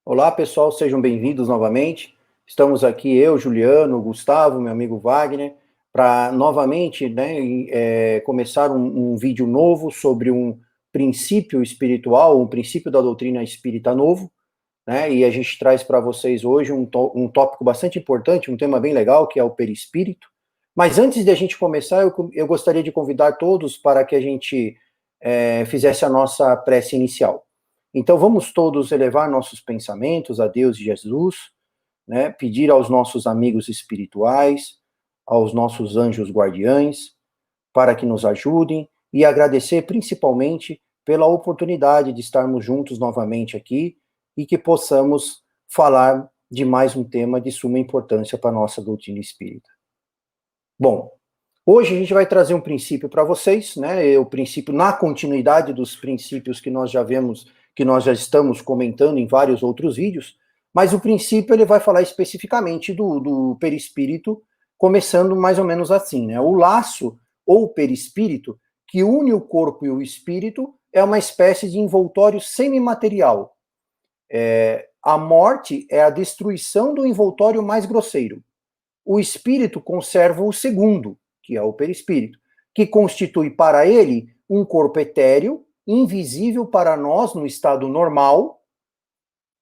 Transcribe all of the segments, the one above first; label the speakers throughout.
Speaker 1: Olá, pessoal, sejam bem-vindos novamente. Estamos aqui, eu, Juliano, Gustavo, meu amigo Wagner, para novamente começar um vídeo novo sobre um princípio espiritual, um princípio da doutrina espírita novo, né? E a gente traz para vocês hoje um tópico bastante importante, um tema bem legal, que é o perispírito. Mas antes de a gente começar, eu gostaria de convidar todos para que a gente fizesse a nossa prece inicial. Então, vamos todos elevar nossos pensamentos a Deus e Jesus, né? Pedir aos nossos amigos espirituais, aos nossos anjos guardiães, para que nos ajudem e agradecer principalmente pela oportunidade de estarmos juntos novamente aqui e que possamos falar de mais um tema de suma importância para a nossa doutrina espírita. Bom, hoje a gente vai trazer um princípio para vocês, né? O princípio na continuidade dos princípios que nós já vemos, que nós já estamos comentando em vários outros vídeos, mas o princípio ele vai falar especificamente do perispírito, começando mais ou menos assim, né? O laço ou perispírito que une o corpo e o espírito é uma espécie de envoltório semimaterial. A morte é a destruição do envoltório mais grosseiro. O espírito conserva o segundo, que é o perispírito, que constitui para ele um corpo etéreo, invisível para nós no estado normal,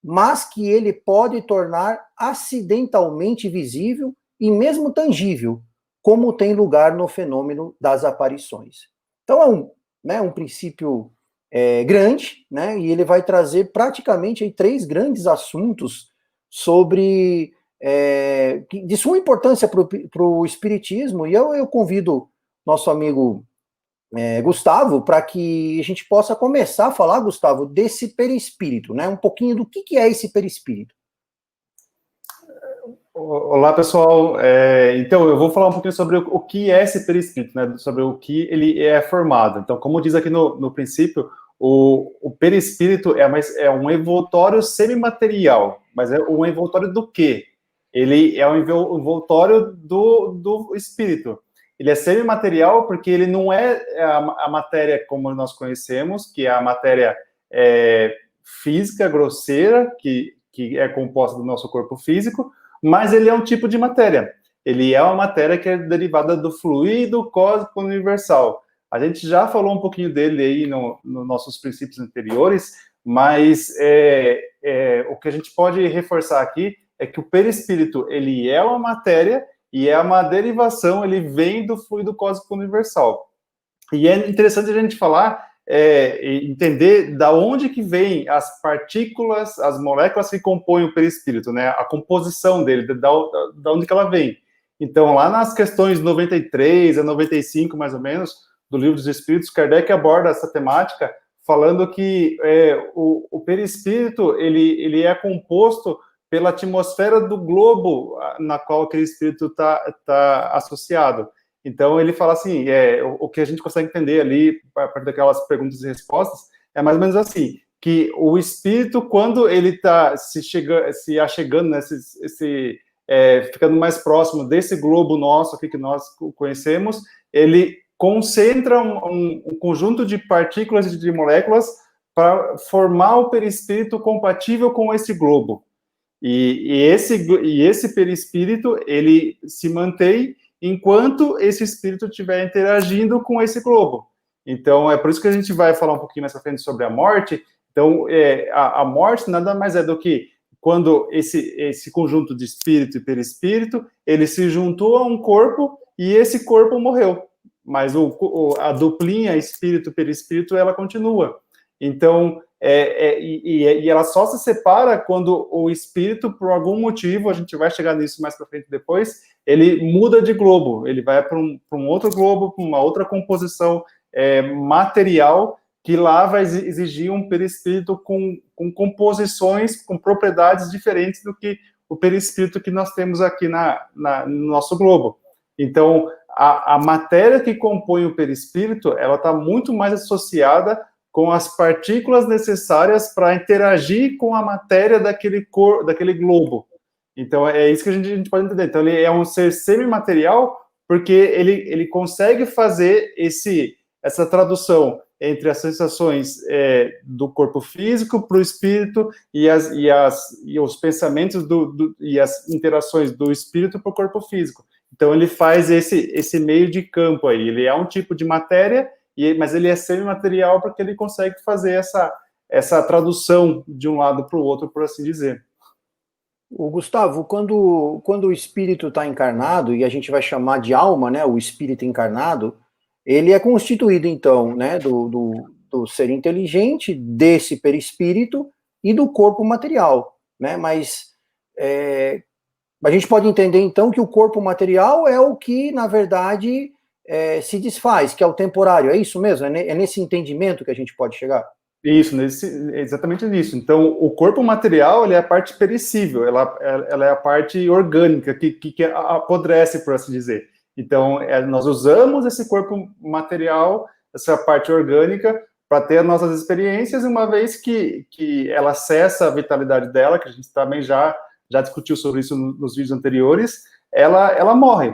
Speaker 1: mas que ele pode tornar acidentalmente visível e mesmo tangível, como tem lugar no fenômeno das aparições. Então é um princípio grande, né? E ele vai trazer praticamente aí, 3 grandes assuntos sobre de suma importância para o espiritismo, e eu convido nosso amigo Gustavo para que a gente possa começar a falar, Gustavo, desse perispírito, né? Um pouquinho do que é esse perispírito.
Speaker 2: Olá, pessoal. Então, eu vou falar um pouquinho sobre o que é esse perispírito, né? Sobre o que ele é formado. Então, como diz aqui no princípio, o perispírito é um envoltório semimaterial, mas é um envoltório do quê? Ele é um envoltório do espírito. Ele é semimaterial porque ele não é a matéria como nós conhecemos, que é a matéria física, grosseira, que é composta do nosso corpo físico, mas ele é um tipo de matéria. Ele é uma matéria que é derivada do fluido cósmico universal. A gente já falou um pouquinho dele aí nos nossos princípios anteriores, mas o que a gente pode reforçar aqui é que o perispírito, ele é uma matéria e é uma derivação, ele vem do fluido cósmico universal. E é interessante a gente falar, entender da onde que vem as partículas, as moléculas que compõem o perispírito, né? A composição dele, da onde que ela vem. Então, lá nas questões 93 a 95, mais ou menos, do Livro dos Espíritos, Kardec aborda essa temática, falando que o perispírito, ele é composto pela atmosfera do globo na qual aquele espírito tá associado. Então, ele fala assim, o que a gente consegue entender ali, a partir daquelas perguntas e respostas, é mais ou menos assim, que o espírito, quando ele está se achegando, né, ficando mais próximo desse globo nosso aqui que nós conhecemos, ele concentra um conjunto de partículas e de moléculas para formar o perispírito compatível com esse globo. E esse perispírito, ele se mantém enquanto esse espírito estiver interagindo com esse globo. Então, é por isso que a gente vai falar um pouquinho mais pra frente sobre a morte. Então, a morte nada mais é do que quando esse conjunto de espírito e perispírito, ele se juntou a um corpo e esse corpo morreu. Mas a duplinha espírito-perispírito, ela continua. Então, e ela só se separa quando o espírito, por algum motivo, a gente vai chegar nisso mais para frente depois, ele muda de globo, ele vai para um outro globo, para uma outra composição material, que lá vai exigir um perispírito com composições, com propriedades diferentes do que o perispírito que nós temos aqui no nosso globo. Então, a matéria que compõe o perispírito, ela está muito mais associada com as partículas necessárias para interagir com a matéria daquele globo. Então, é isso que a gente pode entender. Então, ele é um ser semimaterial porque ele consegue fazer essa tradução entre as sensações do corpo físico para o espírito e os pensamentos e as interações do espírito para o corpo físico. Então, ele faz esse meio de campo aí. Ele é um tipo de matéria, mas ele é semimaterial porque ele consegue fazer essa tradução de um lado para o outro, por assim dizer.
Speaker 1: O Gustavo, quando o espírito está encarnado, e a gente vai chamar de alma, né, o espírito encarnado, ele é constituído, então, né, do ser inteligente, desse perispírito e do corpo material, né, mas a gente pode entender, então, que o corpo material é o que, na verdade, se desfaz, que é o temporário, é isso mesmo? É nesse entendimento que a gente pode chegar?
Speaker 2: Isso, exatamente nisso. Então, o corpo material, ele é a parte perecível, ela é a parte orgânica, que apodrece, por assim dizer. Então, nós usamos esse corpo material, essa parte orgânica, para ter as nossas experiências, uma vez que ela cessa a vitalidade dela, que a gente também já discutiu sobre isso nos vídeos anteriores, ela morre.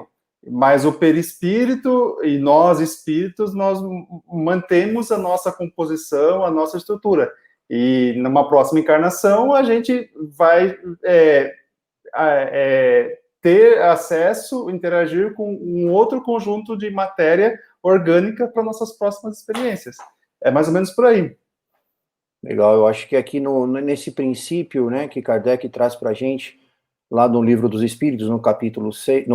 Speaker 2: Mas o perispírito e nós, espíritos, nós mantemos a nossa composição, a nossa estrutura. E numa próxima encarnação, a gente vai ter acesso, interagir com um outro conjunto de matéria orgânica para nossas próximas experiências. É mais ou menos por aí.
Speaker 1: Legal, eu acho que aqui nesse princípio, né, que Kardec traz para a gente, lá no Livro dos Espíritos, no capítulo 6,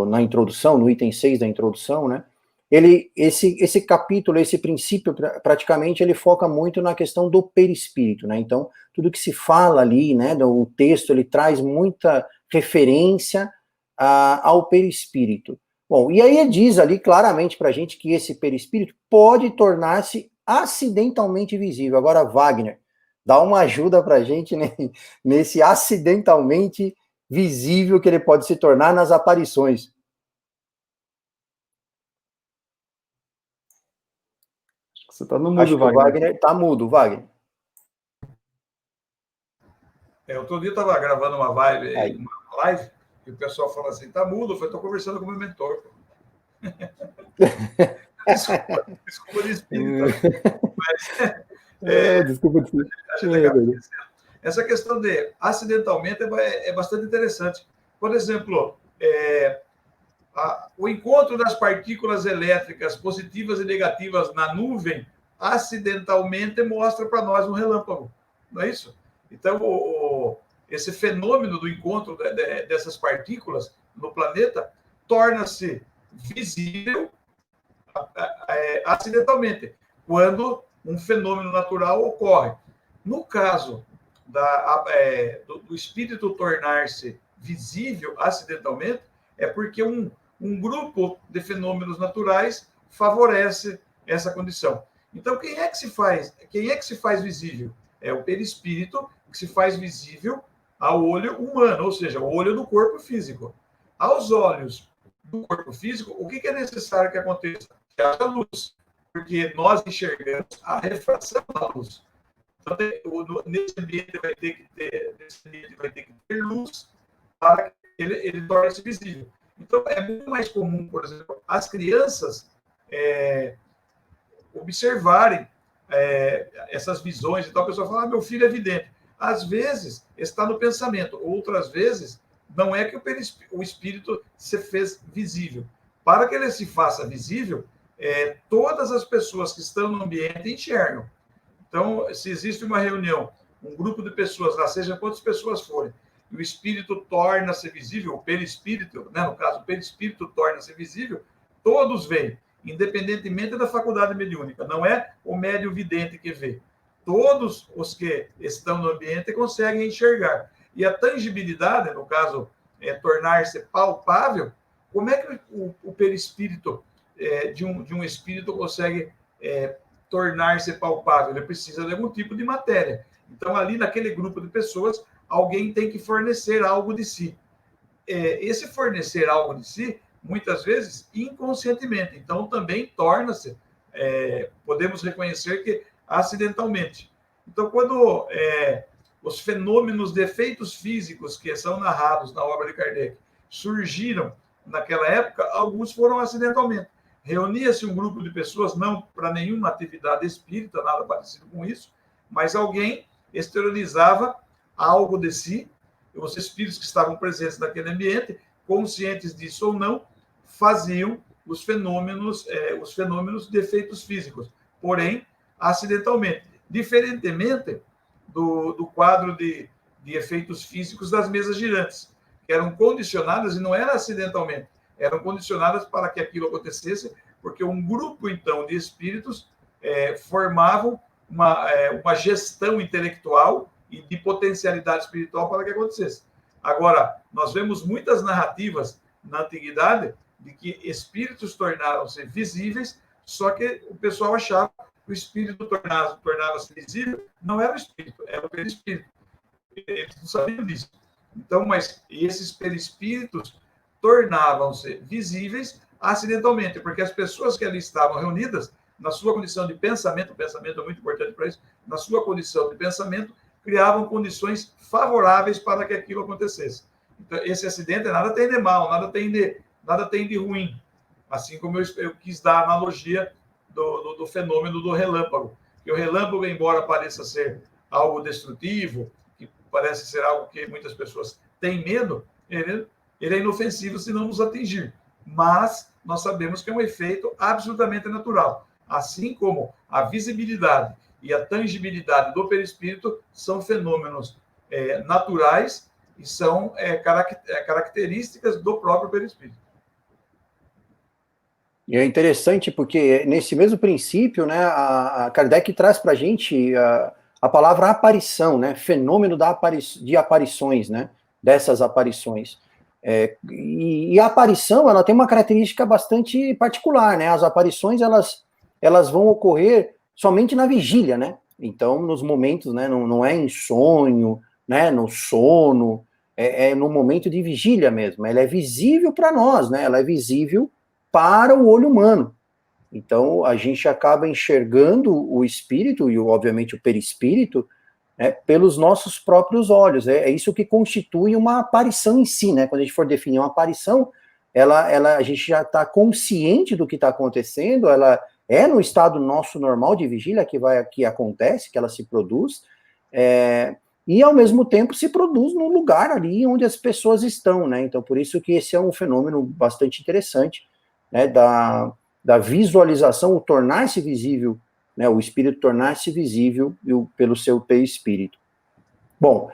Speaker 1: na introdução, no item 6 da introdução, né, esse capítulo, esse princípio, praticamente, ele foca muito na questão do perispírito, né, então, tudo que se fala ali, né, o texto, ele traz muita referência ao perispírito. Bom, e aí diz ali claramente para a gente que esse perispírito pode tornar-se acidentalmente visível. Agora, Wagner, dá uma ajuda para a gente, né, nesse acidentalmente visível que ele pode se tornar nas aparições.
Speaker 2: Você está no mudo,
Speaker 1: Acho que o Wagner está mudo, Wagner.
Speaker 3: Outro dia eu estava gravando uma live, e o pessoal falou assim, tá mudo, eu estou conversando com o meu mentor. Desculpa de espírito. Mas,
Speaker 1: desculpa de espírito.
Speaker 3: Acho legal. Essa questão de acidentalmente é bastante interessante. Por exemplo, o encontro das partículas elétricas positivas e negativas na nuvem acidentalmente mostra para nós um relâmpago, não é isso? Então, esse fenômeno do encontro dessas partículas no planeta torna-se visível acidentalmente, quando um fenômeno natural ocorre. No caso do espírito tornar-se visível acidentalmente, é porque um grupo de fenômenos naturais favorece essa condição. Então, quem é que se faz visível? É o perispírito que se faz visível ao olho humano, ou seja, o olho do corpo físico. Aos olhos do corpo físico, o que é necessário que aconteça? Que haja luz, porque nós enxergamos a refração da luz. Então, nesse ambiente vai ter que ter luz para que ele torne-se visível. Então, é muito mais comum, por exemplo, as crianças observarem essas visões. Então, a pessoa fala, meu filho é vidente. Às vezes, está no pensamento. Outras vezes, não é que o espírito se fez visível. Para que ele se faça visível, todas as pessoas que estão no ambiente enxergam. Então, se existe uma reunião, um grupo de pessoas lá, seja quantas pessoas forem, e o espírito torna-se visível, o perispírito, né, no caso, o perispírito torna-se visível, todos veem, independentemente da faculdade mediúnica. Não é o médium vidente que vê. Todos os que estão no ambiente conseguem enxergar. E a tangibilidade, no caso, tornar-se palpável, como é que o perispírito de um espírito consegue tornar-se palpável? Ele precisa de algum tipo de matéria. Então, ali naquele grupo de pessoas, alguém tem que fornecer algo de si. Esse fornecer algo de si, muitas vezes, inconscientemente. Então, também torna-se, podemos reconhecer que acidentalmente. Então, quando os fenômenos de efeitos físicos que são narrados na obra de Kardec surgiram naquela época, alguns foram acidentalmente. Reunia-se um grupo de pessoas, não para nenhuma atividade espírita, nada parecido com isso, mas alguém exteriorizava algo de si, os espíritos que estavam presentes naquele ambiente, conscientes disso ou não, faziam os fenômenos de efeitos físicos, porém, acidentalmente. Diferentemente do quadro de efeitos físicos das mesas girantes, que eram condicionadas, e não era acidentalmente, eram condicionadas para que aquilo acontecesse, porque um grupo, então, de espíritos formavam uma gestão intelectual e de potencialidade espiritual para que acontecesse. Agora, nós vemos muitas narrativas na antiguidade de que espíritos tornaram-se visíveis, só que o pessoal achava que o espírito tornava-se visível, não era o espírito, era o perispírito. Eles não sabiam disso. Então, mas esses perispíritos tornavam-se visíveis acidentalmente, porque as pessoas que ali estavam reunidas, na sua condição de pensamento, o pensamento é muito importante para isso, na sua condição de pensamento, criavam condições favoráveis para que aquilo acontecesse. Então, esse acidente nada tem de mal, nada tem de ruim. Assim como eu quis dar a analogia do fenômeno do relâmpago. Que o relâmpago, embora pareça ser algo destrutivo, que parece ser algo que muitas pessoas têm medo, ele é inofensivo se não nos atingir. Mas nós sabemos que é um efeito absolutamente natural. Assim como a visibilidade e a tangibilidade do perispírito são fenômenos naturais e são características do próprio perispírito.
Speaker 1: E é interessante porque nesse mesmo princípio, né, a Kardec traz para a gente a palavra aparição, né, fenômeno de aparições, né, dessas aparições. E a aparição, ela tem uma característica bastante particular, né, as aparições, elas vão ocorrer somente na vigília, né, então nos momentos, né, não é em sonho, né, no sono, é no momento de vigília mesmo, ela é visível para nós, né, ela é visível para o olho humano. Então, a gente acaba enxergando o espírito e, obviamente, o perispírito, né, pelos nossos próprios olhos. É isso que constitui uma aparição em si, né? Quando a gente for definir uma aparição, a gente já está consciente do que está acontecendo, ela é no estado nosso normal de vigília que acontece, que ela se produz, e, ao mesmo tempo, se produz no lugar ali onde as pessoas estão, né? Então, por isso que esse é um fenômeno bastante interessante, né, da visualização, o tornar-se visível, né, o espírito tornar-se visível pelo seu perispírito. Bom,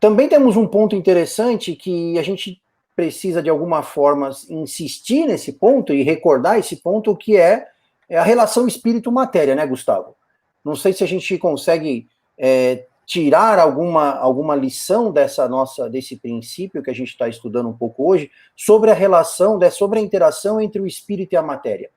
Speaker 1: também temos um ponto interessante que a gente precisa, de alguma forma, insistir nesse ponto e recordar esse ponto, que é a relação espírito-matéria, né, Gustavo? Não sei se a gente consegue tirar alguma lição desse princípio que a gente está estudando um pouco hoje, sobre a relação, sobre a interação entre o espírito e a matéria.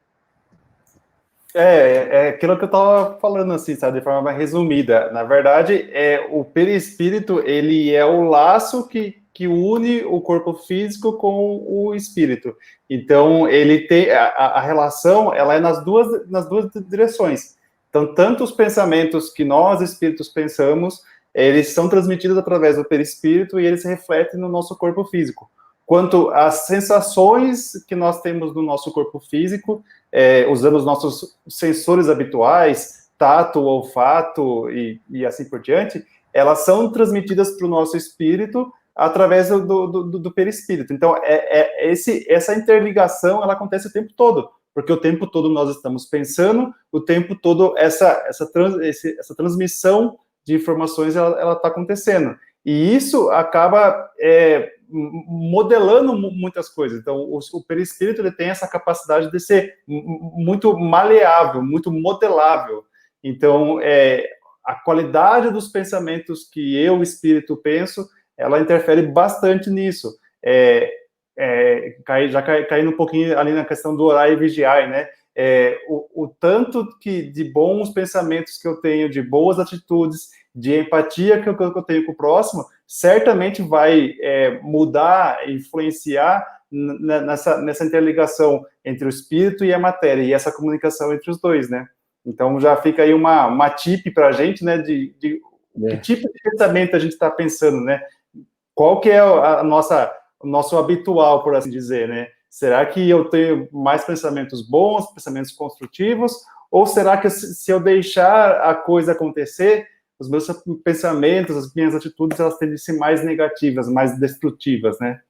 Speaker 2: É aquilo que eu estava falando, assim, sabe, de forma mais resumida. Na verdade, o perispírito, ele é o laço que une o corpo físico com o espírito. Então, ele tem a relação, ela é nas duas direções. Então, tanto os pensamentos que nós, espíritos, pensamos, eles são transmitidos através do perispírito e eles se refletem no nosso corpo físico. Quanto às sensações que nós temos no nosso corpo físico, usando os nossos sensores habituais, tato, olfato e assim por diante, elas são transmitidas para o nosso espírito através do perispírito. Então, essa interligação, ela acontece o tempo todo, porque o tempo todo nós estamos pensando, o tempo todo essa transmissão de informações, ela está acontecendo. E isso acaba modelando muitas coisas. Então, o perispírito, ele tem essa capacidade de ser muito maleável, muito modelável. Então, a qualidade dos pensamentos que eu, o espírito, penso, ela interfere bastante nisso. Caindo um pouquinho ali na questão do orar e vigiar, né? O tanto de bons pensamentos que eu tenho, de boas atitudes, de empatia que eu tenho com o próximo, certamente vai mudar, influenciar nessa interligação entre o espírito e a matéria, e essa comunicação entre os dois, né? Então, já fica aí uma tip para a gente, né, de que tipo de pensamento a gente está pensando, né? Qual que é o nosso habitual, por assim dizer, né? Será que eu tenho mais pensamentos bons, pensamentos construtivos? Ou será que se eu deixar a coisa acontecer, os meus pensamentos, as minhas atitudes, elas tendem a ser mais negativas, mais destrutivas, né?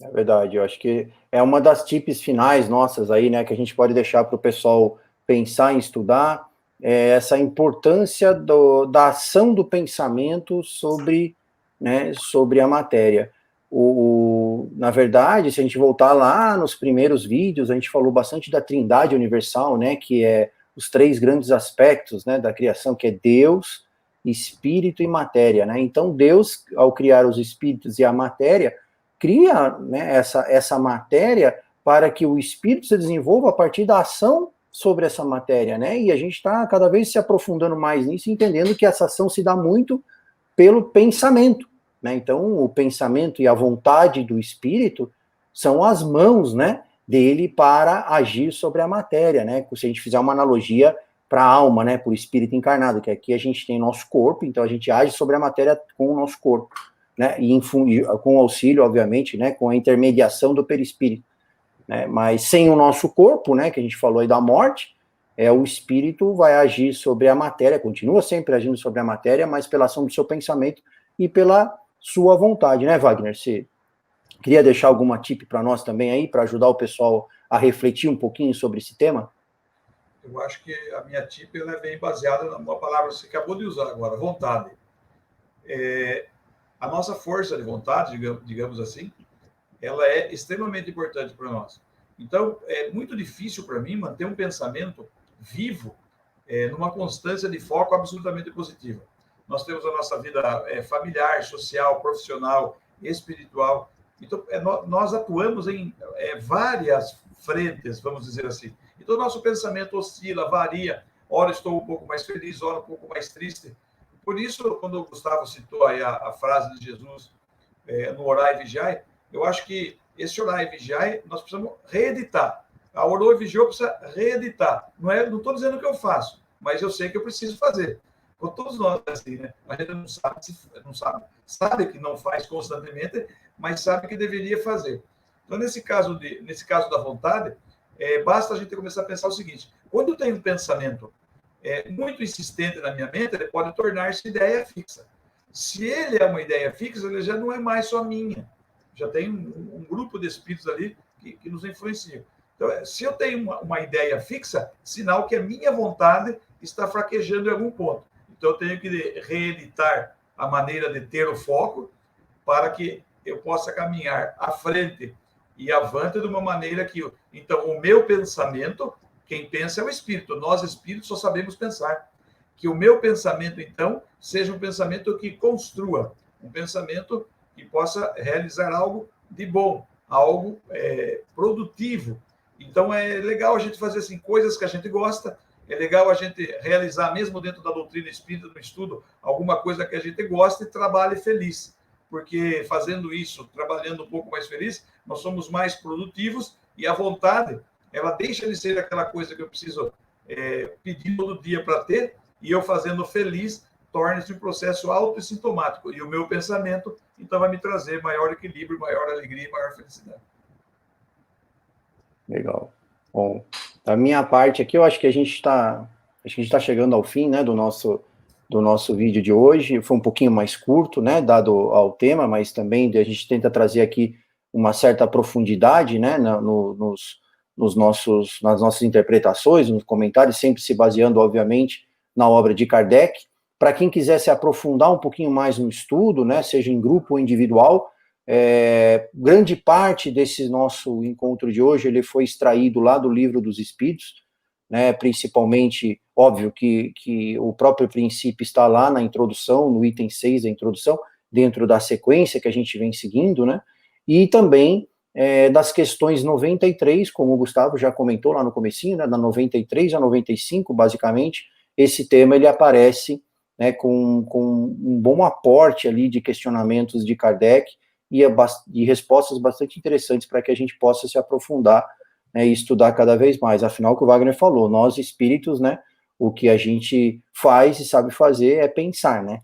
Speaker 1: É verdade, eu acho que é uma das tips finais nossas aí, né, que a gente pode deixar para o pessoal pensar em estudar, essa importância da ação do pensamento sobre, né, sobre a matéria. Na verdade, se a gente voltar lá nos primeiros vídeos, a gente falou bastante da Trindade Universal, né, que é os três grandes aspectos, né, da criação, que é Deus, Espírito e matéria, né? Então, Deus, ao criar os espíritos e a matéria, cria, né, essa matéria para que o espírito se desenvolva a partir da ação sobre essa matéria, né? E a gente está cada vez se aprofundando mais nisso, entendendo que essa ação se dá muito pelo pensamento, né? Então, o pensamento e a vontade do espírito são as mãos, né, dele para agir sobre a matéria, né? Se a gente fizer uma analogia para a alma, né, para o espírito encarnado, que aqui a gente tem nosso corpo, então a gente age sobre a matéria com o nosso corpo, né, e com auxílio, obviamente, né, com a intermediação do perispírito, né, mas sem o nosso corpo, né, que a gente falou aí da morte, o espírito vai agir sobre a matéria, continua sempre agindo sobre a matéria, mas pela ação do seu pensamento e pela sua vontade, né, Wagner? Você queria deixar alguma tip para nós também aí, para ajudar o pessoal a refletir um pouquinho sobre esse tema?
Speaker 3: Eu acho que a minha tip ela é bem baseada numa palavra que você acabou de usar agora, vontade. A nossa força de vontade, digamos assim, ela é extremamente importante para nós. Então, é muito difícil para mim manter um pensamento vivo numa constância de foco absolutamente positiva. Nós temos a nossa vida familiar, social, profissional, espiritual. Então, nós atuamos em várias frentes, vamos dizer assim. Então, nosso pensamento oscila, varia. Ora estou um pouco mais feliz, ora um pouco mais triste. Por isso, quando o Gustavo citou aí a frase de Jesus no orar e vigiar, eu acho que esse orar e vigiar, nós precisamos reeditar. A orou e vigiou precisa reeditar. Não estou dizendo que eu faço, mas eu sei que eu preciso fazer. Com todos nós, assim, né? A gente sabe que não faz constantemente, mas sabe que deveria fazer. Então, nesse caso da vontade, basta a gente começar a pensar o seguinte: quando eu tenho um pensamento muito insistente na minha mente, ele pode tornar-se ideia fixa. Se ele é uma ideia fixa, ele já não é mais só minha. Já tem um grupo de espíritos ali que nos influenciam. Então, se eu tenho uma ideia fixa, sinal que a minha vontade está fraquejando em algum ponto. Então, eu tenho que reeditar a maneira de ter o foco para que eu possa caminhar à frente e avante de uma maneira que... Então, o meu pensamento, quem pensa é o espírito. Nós, espíritos, só sabemos pensar. Que o meu pensamento, então, seja um pensamento que construa, um pensamento que possa realizar algo de bom, algo produtivo. Então, é legal a gente fazer assim, coisas que a gente gosta, é legal a gente realizar, mesmo dentro da doutrina espírita, no estudo, alguma coisa que a gente gosta e trabalhe feliz. Porque fazendo isso, trabalhando um pouco mais feliz, nós somos mais produtivos e a vontade, ela deixa de ser aquela coisa que eu preciso pedir todo dia para ter, e eu fazendo feliz, torna-se um processo autossintomático. E o meu pensamento, então, vai me trazer maior equilíbrio, maior alegria e maior felicidade.
Speaker 1: Legal. Bom, da minha parte aqui, eu acho que a gente está chegando ao fim, né, do nosso vídeo de hoje. Foi um pouquinho mais curto, né, dado ao tema, mas também a gente tenta trazer aqui uma certa profundidade, né, nas nossas interpretações, nos comentários, sempre se baseando, obviamente, na obra de Kardec. Para quem quiser se aprofundar um pouquinho mais no estudo, né, seja em grupo ou individual, grande parte desse nosso encontro de hoje, ele foi extraído lá do Livro dos Espíritos, né, principalmente, óbvio que o próprio princípio está lá na introdução, no item 6 da introdução, dentro da sequência que a gente vem seguindo, né, e também das questões 93, como o Gustavo já comentou lá no comecinho, né, da 93 a 95, basicamente, esse tema ele aparece, né, com um bom aporte ali de questionamentos de Kardec e respostas bastante interessantes para que a gente possa se aprofundar, né, e estudar cada vez mais. Afinal, o que o Wagner falou, nós espíritos, né, o que a gente faz e sabe fazer é pensar, né?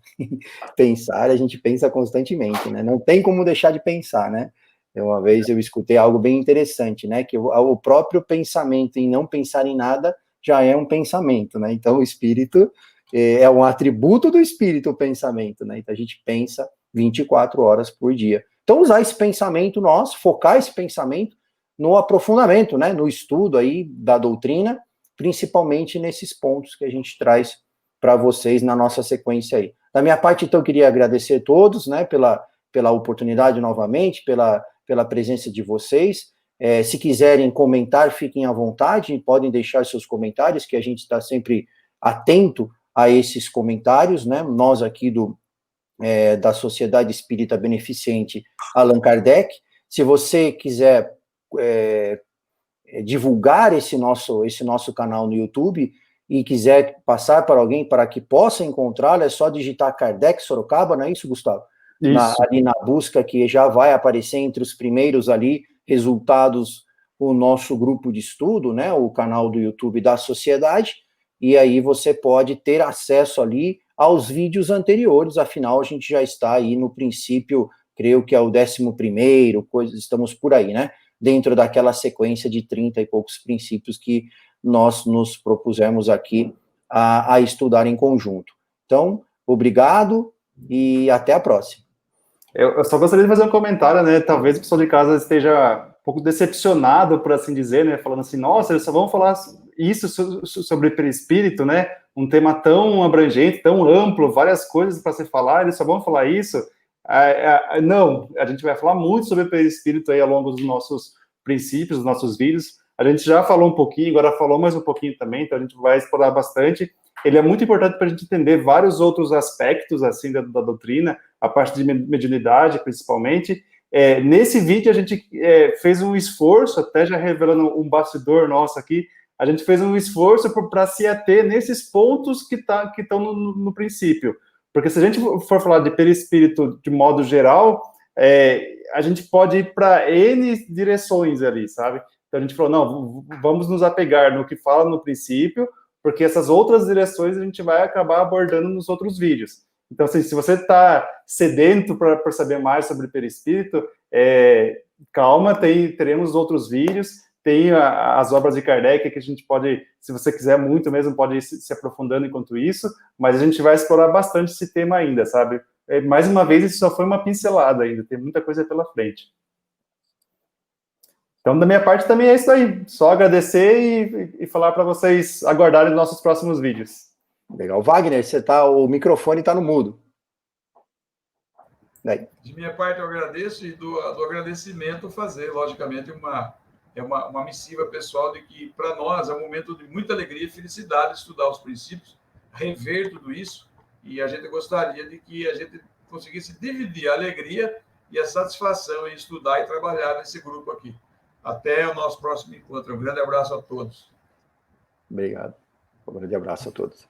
Speaker 1: Pensar, a gente pensa constantemente, né? Não tem como deixar de pensar, né? Uma vez eu escutei algo bem interessante, né? Que o próprio pensamento em não pensar em nada já é um pensamento, né? Então, o espírito é um atributo do espírito, o pensamento, né? Então, a gente pensa 24 horas por dia. Então, usar esse pensamento nosso, focar esse pensamento no aprofundamento, né? No estudo aí da doutrina, principalmente nesses pontos que a gente traz para vocês na nossa sequência aí. Da minha parte, então, eu queria agradecer a todos, né? Pela oportunidade novamente, pela presença de vocês. Se quiserem comentar, fiquem à vontade, podem deixar seus comentários, que a gente está sempre atento a esses comentários, né? Nós aqui da Sociedade Espírita Beneficente Allan Kardec. Se você quiser divulgar esse nosso canal no YouTube e quiser passar para alguém para que possa encontrá-lo, é só digitar Kardec Sorocaba, não é isso, Gustavo?
Speaker 2: Isso.
Speaker 1: Ali na busca, que já vai aparecer entre os primeiros ali, resultados, o nosso grupo de estudo, né, o canal do YouTube da Sociedade, e aí você pode ter acesso ali aos vídeos anteriores, afinal a gente já está aí no princípio, creio que é o 11º, estamos por aí, né, dentro daquela sequência de 30 e poucos princípios que nós nos propusemos aqui a estudar em conjunto. Então, obrigado e até a próxima.
Speaker 2: Eu só gostaria de fazer um comentário, né? Talvez o pessoal de casa esteja um pouco decepcionado, por assim dizer, né? Falando assim, nossa, eles só vão falar isso sobre perispírito, né? Um tema tão abrangente, tão amplo, várias coisas para se falar, eles só vão falar isso. Não, a gente vai falar muito sobre perispírito aí ao longo dos nossos princípios, dos nossos vídeos. A gente já falou um pouquinho, agora falou mais um pouquinho também, então a gente vai explorar bastante. Ele é muito importante para a gente entender vários outros aspectos, assim, da doutrina, a parte de mediunidade, principalmente. Nesse vídeo, a gente fez um esforço, até já revelando um bastidor nosso aqui, a gente fez um esforço para se ater nesses pontos que estão no princípio. Porque se a gente for falar de perispírito de modo geral, a gente pode ir para N direções ali, sabe? Então a gente falou, não, vamos nos apegar no que fala no princípio, porque essas outras direções a gente vai acabar abordando nos outros vídeos. Então, assim, se você está sedento para saber mais sobre perispírito, calma, teremos outros vídeos, tem as obras de Kardec que a gente pode, se você quiser muito mesmo, pode ir se aprofundando enquanto isso, mas a gente vai explorar bastante esse tema ainda, sabe? Mais uma vez, isso só foi uma pincelada ainda, tem muita coisa pela frente. Então, da minha parte, também é isso aí. Só agradecer e falar para vocês aguardarem nossos próximos vídeos.
Speaker 1: Legal. Wagner, o microfone está no mudo. Daí.
Speaker 3: De minha parte, eu agradeço e do agradecimento fazer, logicamente, uma missiva pessoal de que, para nós, é um momento de muita alegria e felicidade estudar os princípios, rever tudo isso, e a gente gostaria de que a gente conseguisse dividir a alegria e a satisfação em estudar e trabalhar nesse grupo aqui. Até o nosso próximo encontro. Um grande abraço a todos.
Speaker 1: Obrigado. Um grande abraço a todos.